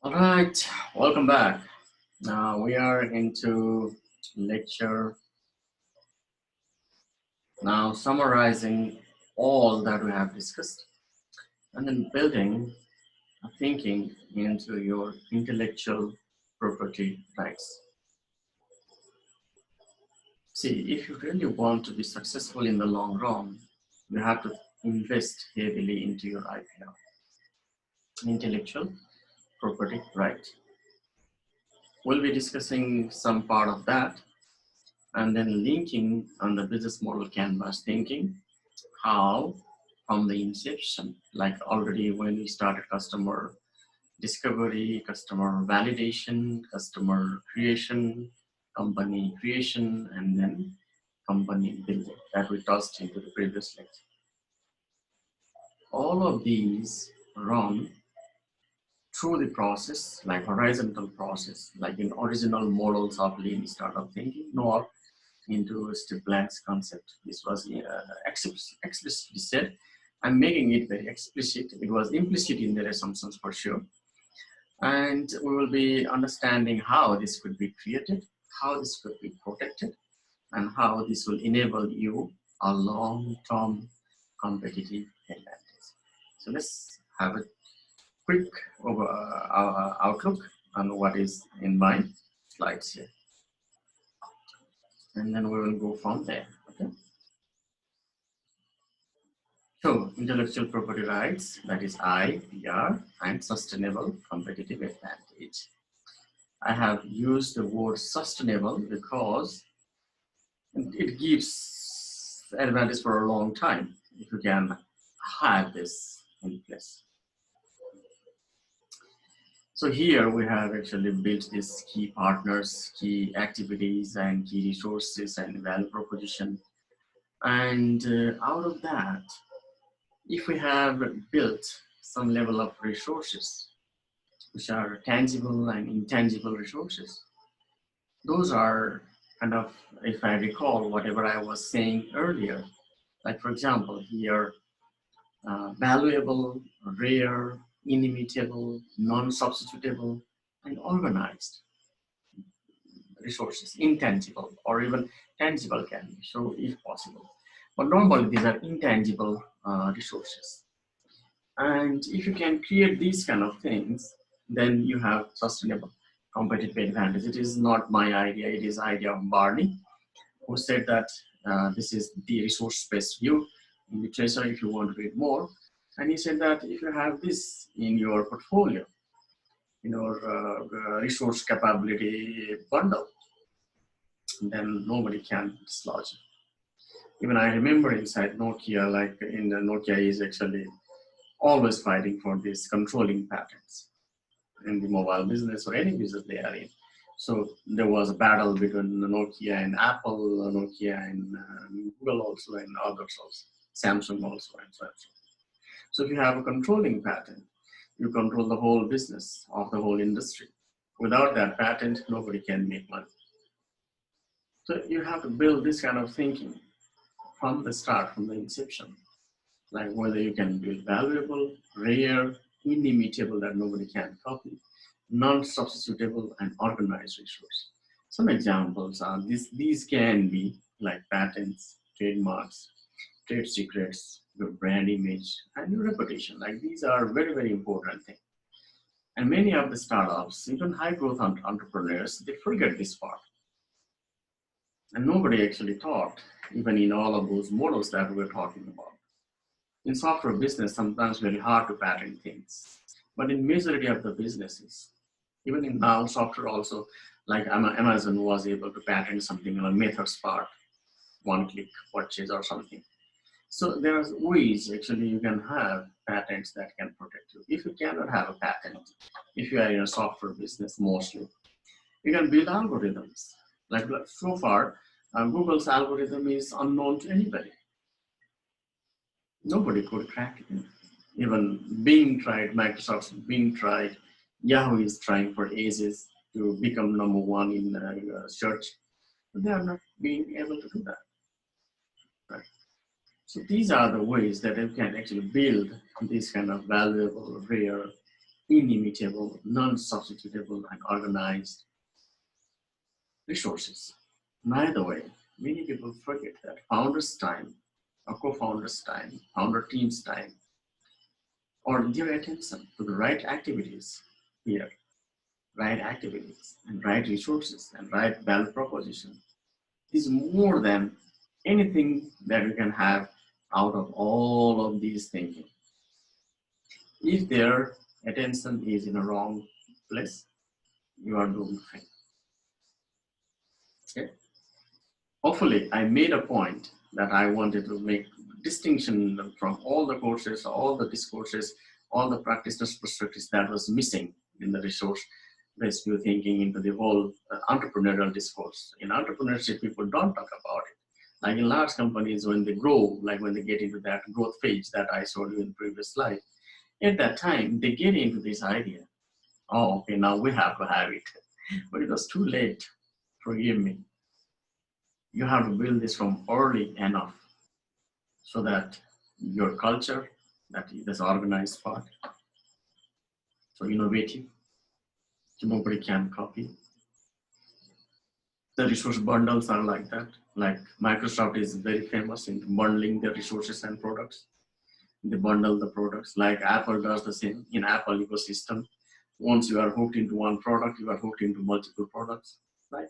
All right, welcome back. Now we are into lecture, now summarizing all that we have discussed and then building a thinking into your intellectual property rights. See, if you really want to be successful in the long run, you have to invest heavily into your IPR, intellectual property right. We'll be discussing some part of that and then linking on the business model canvas thinking how from the inception, like already when we started customer discovery, customer validation, customer creation, company creation, and then company building that we touched into the previous lecture. All of these run through the process, like horizontal process, like in original models of lean startup thinking, nor into Steve Blank's concept. This was explicitly said. I'm making it very explicit. It was implicit in their assumptions for sure. And we will be understanding how this could be created, how this could be protected, and how this will enable you a long-term competitive advantage. So let's have a quick outlook on what is in my slides here. And then we will go from there. Okay. So, intellectual property rights, that is IPR, and sustainable competitive advantage. I have used the word sustainable because it gives advantage for a long time if you can have this in place. So here we have actually built these key partners, key activities, and key resources and value proposition. And out of that, if we have built some level of resources, which are tangible and intangible resources, those are kind of, if I recall whatever I was saying earlier, like for example here, valuable, rare, inimitable, non-substitutable, and organized resources, intangible or even tangible can be, so if possible. But normally these are intangible resources. And if you can create these kind of things, then you have sustainable competitive advantage. It is not my idea, it is idea of Barney, who said that this is the resource-based view in literature if you want to read more. And he said that if you have this in your portfolio, in your resource capability bundle, then nobody can dislodge it. Even I remember inside Nokia, like in the Nokia is actually always fighting for these controlling patterns in the mobile business or any business they are in. So there was a battle between Nokia and Apple, Nokia and Google also, and others also, Samsung also, and so on. So if you have a controlling patent, you control the whole business of the whole industry. Without that patent, nobody can make money. So you have to build this kind of thinking from the start, from the inception, like whether you can build valuable, rare, inimitable that nobody can copy, non-substitutable, and organized resource. Some examples are these can be like patents, trademarks, trade secrets, your brand image, and your reputation. Like these are very, very important things. And many of the startups, even high growth entrepreneurs, they forget this part. And nobody actually taught, even in all of those models that we're talking about. In software business, sometimes very hard to patent things. But in majority of the businesses, even in now software also, like Amazon was able to patent something on a methods part, one-click purchase or something. So there are ways actually you can have patents that can protect you. If you cannot have a patent, if you are in a software business mostly, you can build algorithms. Like so far, Google's algorithm is unknown to anybody. Nobody could crack it. Even Bing tried, Microsoft's Bing tried, Yahoo is trying for ages to become number one in search, but they are not being able to do that. Right? So these are the ways that you can actually build this kind of valuable, rare, inimitable, non-substitutable, and organized resources. By the way, many people forget that founders' time, or co-founders' time, founder team's time, or their attention to the right activities here, right activities, and right resources, and right value proposition is more than anything that you can have out of all of these thinking. If their attention is in a wrong place, you are doomed to fail. Okay? Hopefully, I made a point that I wanted to make distinction from all the courses, all the discourses, all the practitioners' perspectives that was missing in the resource-based view thinking into the whole entrepreneurial discourse. In entrepreneurship, people don't talk about it. Like in large companies, when they grow, like when they get into that growth phase that I showed you in the previous slide, at that time, they get into this idea, oh, okay, now we have to have it. But it was too late, forgive me. You have to build this from early enough so that your culture, that is organized part, so innovative, nobody can copy. The resource bundles are like that. Like Microsoft is very famous in bundling their resources and products. They bundle the products. Like Apple does the same in Apple ecosystem. Once you are hooked into one product, you are hooked into multiple products. Right?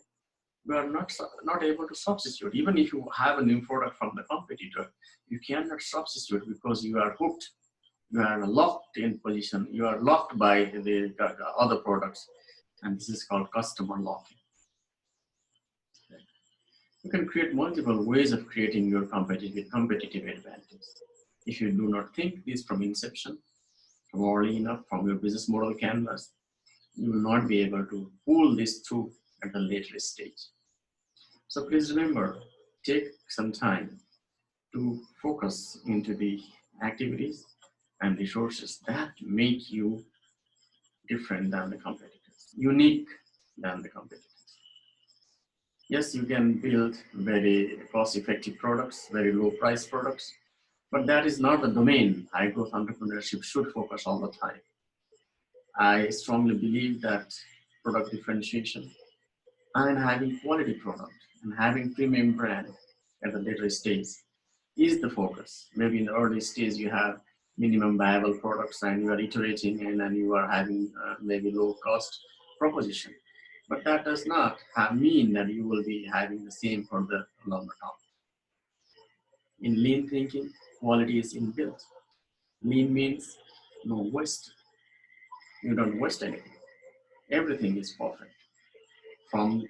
You are not able to substitute. Even if you have a new product from the competitor, you cannot substitute because you are hooked. You are locked in position. You are locked by the other products, and this is called customer locking. You can create multiple ways of creating your competitive advantage. If you do not think this from inception, from early enough, from your business model canvas, you will not be able to pull this through at the later stage. So please remember, take some time to focus into the activities and resources that make you different than the competitors, unique than the competitors. Yes, you can build very cost-effective products, very low-price products, but that is not the domain high-growth entrepreneurship should focus all the time. I strongly believe that product differentiation and having quality product and having premium brand at the later stage is the focus. Maybe in the early stage you have minimum viable products and you are iterating and you are having maybe low cost proposition. But that does not mean that you will be having the same for the longer term. In lean thinking, quality is inbuilt. Lean means no waste. You don't waste anything. Everything is perfect. From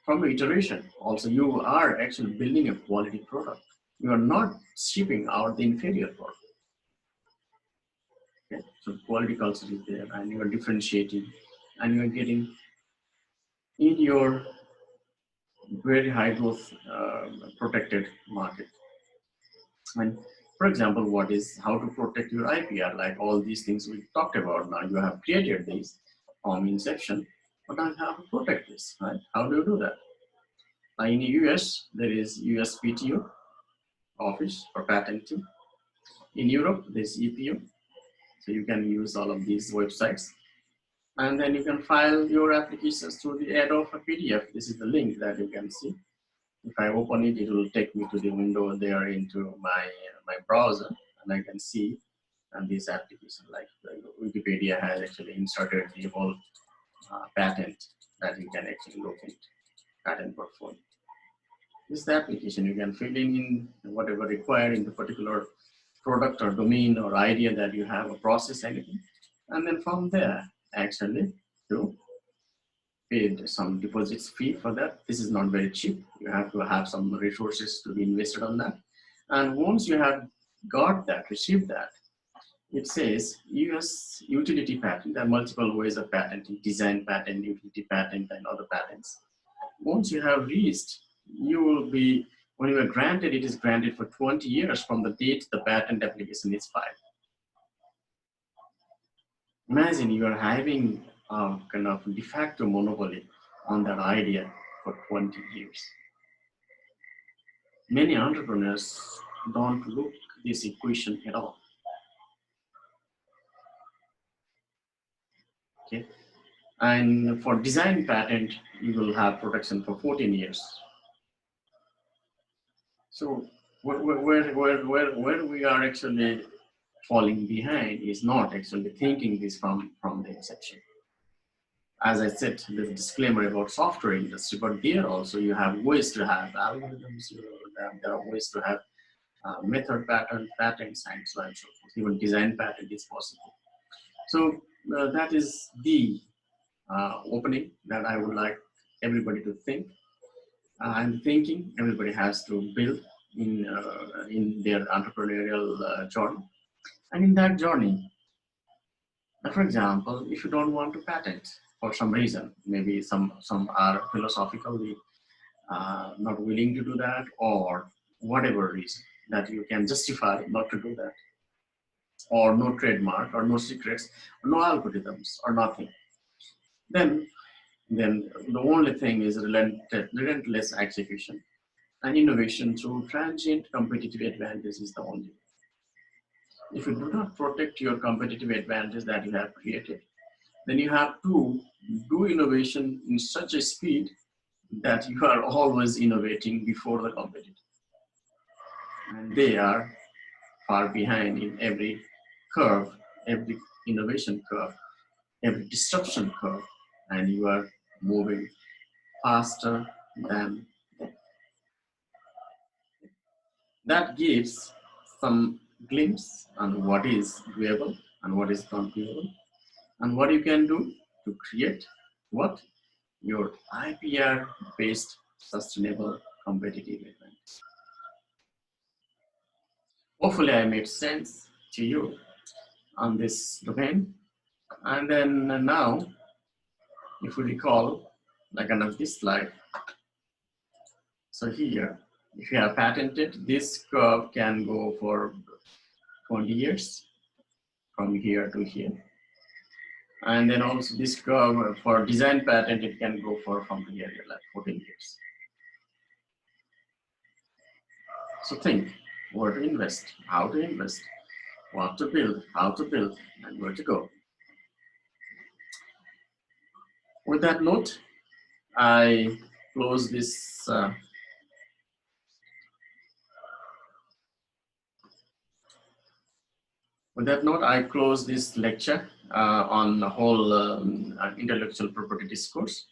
the iteration, also you are actually building a quality product. You are not shipping out the inferior product. Okay? So quality culture is there and you are differentiating and you are getting in your very high growth protected market. And for example, what is how to protect your IPR, like all these things we talked about now, you have created these from inception, but now how to protect this, right? How do you do that? In the US, there is USPTO office for patenting. In Europe, there's EPO, so you can use all of these websites. And then you can file your applications through the add of a PDF. This is the link that you can see. If I open it, it will take me to the window there into my browser, and I can see and this application. Like Wikipedia has actually inserted the whole patent that you can actually look into, patent portfolio. This is the application. You can fill in whatever required in the particular product or domain or idea that you have, or process, anything. And then from there, actually, you paid some deposits fee for that. This is not very cheap. You have to have some resources to be invested on that. And once you have got that, received that, it says US utility patent. There are multiple ways of patenting: design patent, utility patent, and other patents. Once you have reached, you will be, when you are granted, it is granted for 20 years from the date the patent application is filed. Imagine you are having a kind of de facto monopoly on that idea for 20 years. Many entrepreneurs don't look this equation at all. Okay, and for design patent, you will have protection for 14 years. So where we are actually falling behind is not actually thinking this from the inception. As I said, there's a disclaimer about software industry, but there also you have ways to have algorithms, there are ways to have method patents, and so on and so forth. Even design patent is possible. So that is the opening that I would like everybody to think. I'm thinking everybody has to build in their entrepreneurial journey. And in that journey, for example, if you don't want to patent for some reason, maybe some are philosophically not willing to do that, or whatever reason that you can justify not to do that, or no trademark, or no secrets, or no algorithms, or nothing, then the only thing is relentless execution and innovation through transient competitive advantage is the only. If you do not protect your competitive advantage that you have created, then you have to do innovation in such a speed that you are always innovating before the competitor. And they are far behind in every curve, every innovation curve, every disruption curve, and you are moving faster than them. That gives some glimpse on what is doable and what is not doable, and what you can do to create what your IPR based sustainable competitive advantage. Hopefully I made sense to you on this domain. And then now, if we recall, like on this slide, so here, if you have patented, this curve can go for 20 years from here to here. And then also this curve for design patent, it can go for from here, like 14 years. So think where to invest, how to invest, what to build, how to build, and where to go. With that note, I close this. With that note, I close this lecture on the whole intellectual property discourse.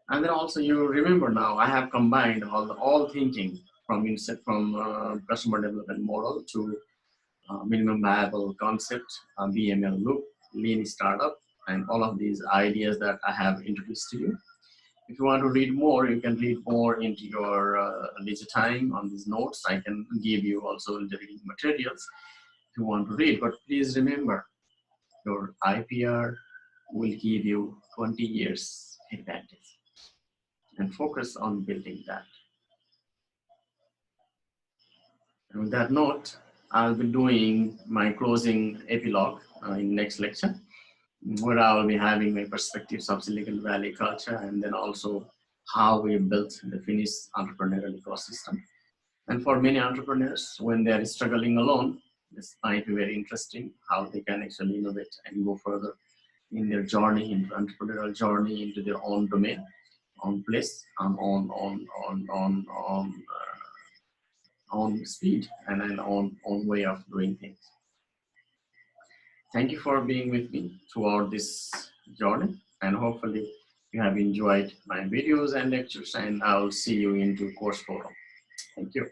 And then also you remember now, I have combined all thinking from customer development model to minimum viable concept, BML loop, lean startup, and all of these ideas that I have introduced to you. If you want to read more, you can read more into your leisure time on these notes. I can give you also the reading materials if you want to read, but please remember your IPR will give you 20 years advantage, and focus on building that. And with that note, I'll be doing my closing epilogue in next lecture, where I will be having my perspectives of Silicon Valley culture, and then also how we built the Finnish entrepreneurial ecosystem. And for many entrepreneurs, when they are struggling alone, this might be very interesting how they can actually innovate and go further in their journey, into entrepreneurial journey, into their own domain, own place, on speed, and an own way of doing things. Thank you for being with me throughout this journey, and hopefully you have enjoyed my videos and lectures, and I'll see you into course forum. Thank you.